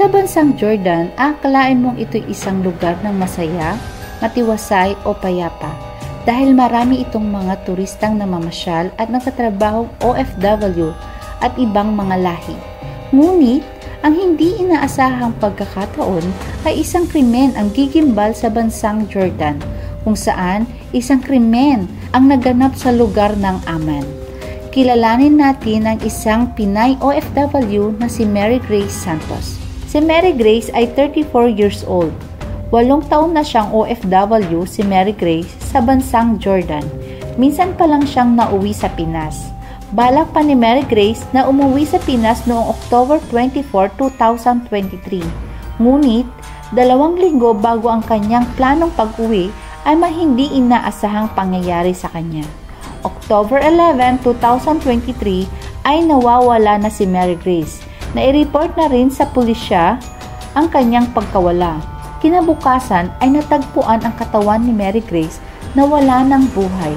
Sa bansang Jordan, akalain mong ito'y isang lugar ng masaya, matiwasay o payapa dahil marami itong mga turistang namamasyal at nagtatrabahong OFW at ibang mga lahi. Ngunit, ang hindi inaasahang pagkakataon ay isang krimen ang gigimbal sa bansang Jordan, kung saan isang krimen ang naganap sa lugar ng Amman. Kilalanin natin ang isang Pinay OFW na si Mary Grace Santos. Si Mary Grace ay 34 years old. 8 taon na siyang OFW si Mary Grace sa bansang Jordan. Minsan pa lang siyang nauwi sa Pinas. Balak pa ni Mary Grace na umuwi sa Pinas noong October 24, 2023. Ngunit, 2 linggo bago ang kanyang planong pag-uwi ay may hindi inaasahang pangyayari sa kanya. October 11, 2023 ay nawawala na si Mary Grace. Nai-report na rin sa pulisya ang kanyang pagkawala. Kinabukasan ay natagpuan ang katawan ni Mary Grace na wala ng buhay.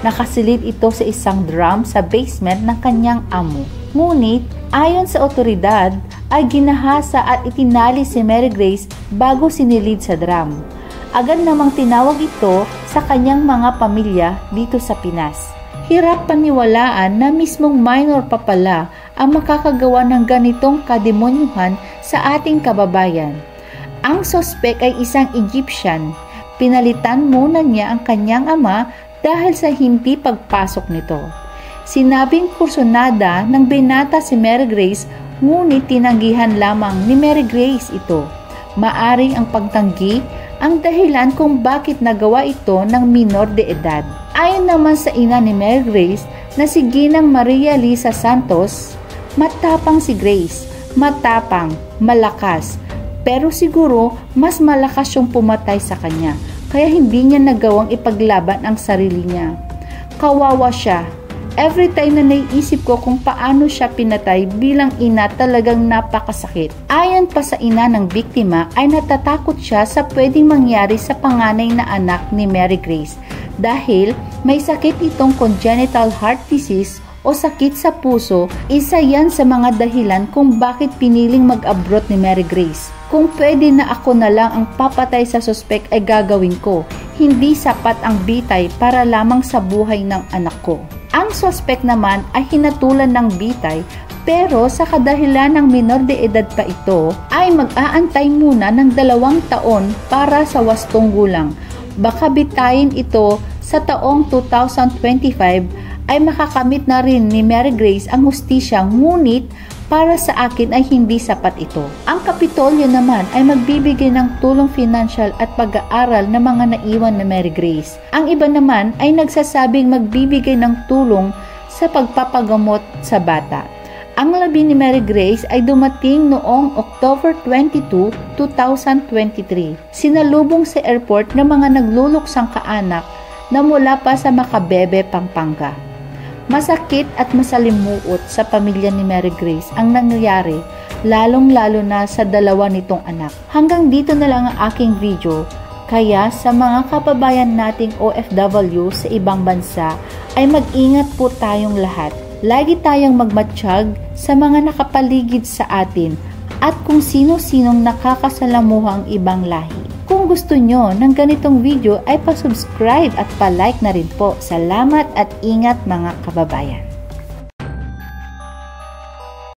Nakasilid ito sa isang drum sa basement ng kanyang amo. Ngunit, ayon sa otoridad, ay ginahasa at itinali si Mary Grace bago sinilid sa drum. Agad namang tinawag ito sa kanyang mga pamilya dito sa Pinas. Hirap paniwalaan na mismong minor pa pala ang makakagawa ng ganitong kademonyuhan sa ating kababayan. Ang sospek ay isang Egyptian. Pinalitan muna niya ang kanyang ama dahil sa hindi pagpasok nito. Sinabing kursunada ng binata si Mary Grace, ngunit tinanggihan lamang ni Mary Grace ito. Maaring ang pagtanggi ang dahilan kung bakit nagawa ito ng minor de edad. Ayon naman sa ina ni Mary Grace na si Ginang Maria Lisa Santos, matapang si Grace, matapang, malakas, pero siguro mas malakas yung pumatay sa kanya, kaya hindi niya nagawang ipaglaban ang sarili niya. Kawawa siya. Every time na naiisip ko kung paano siya pinatay bilang ina, talagang napakasakit. Ayon pa sa ina ng biktima ay natatakot siya sa pwedeng mangyari sa panganay na anak ni Mary Grace dahil may sakit itong congenital heart disease o sakit sa puso. Isa yan sa mga dahilan kung bakit piniling mag-abroad ni Mary Grace. Kung pwede na ako na lang ang papatay sa suspek ay gagawin ko. Hindi sapat ang bitay para lamang sa buhay ng anak ko. Ang suspect naman ay hinatulan ng bitay pero sa kadahilan ng minor de edad pa ito ay mag-aantay muna ng 2 taon para sa wastong gulang. Baka bitayin ito sa taong 2025 ay makakamit na rin ni Mary Grace ang hustisya, ngunit para sa akin ay hindi sapat ito. Ang Kapitolyo naman ay magbibigay ng tulong financial at pag-aaral ng mga naiwan na Mary Grace. Ang iba naman ay nagsasabing magbibigay ng tulong sa pagpapagamot sa bata. Ang labi ni Mary Grace ay dumating noong October 22, 2023. Sinalubong sa airport ng mga nagluluksang kaanak na mula pa sa Macabebe, Pampanga. Masakit at masalimuot sa pamilya ni Mary Grace ang nangyayari, lalong-lalo na sa 2 nitong anak. Hanggang dito na lang ang aking video, kaya sa mga kababayan nating OFW sa ibang bansa ay mag-ingat po tayong lahat. Lagi tayong magmatsyag sa mga nakapaligid sa atin at kung sino-sinong nakakasalamuhang ibang lahi. Kung gusto nyo ng ganitong video ay pa-subscribe at pa-like na rin po. Salamat at ingat mga kababayan.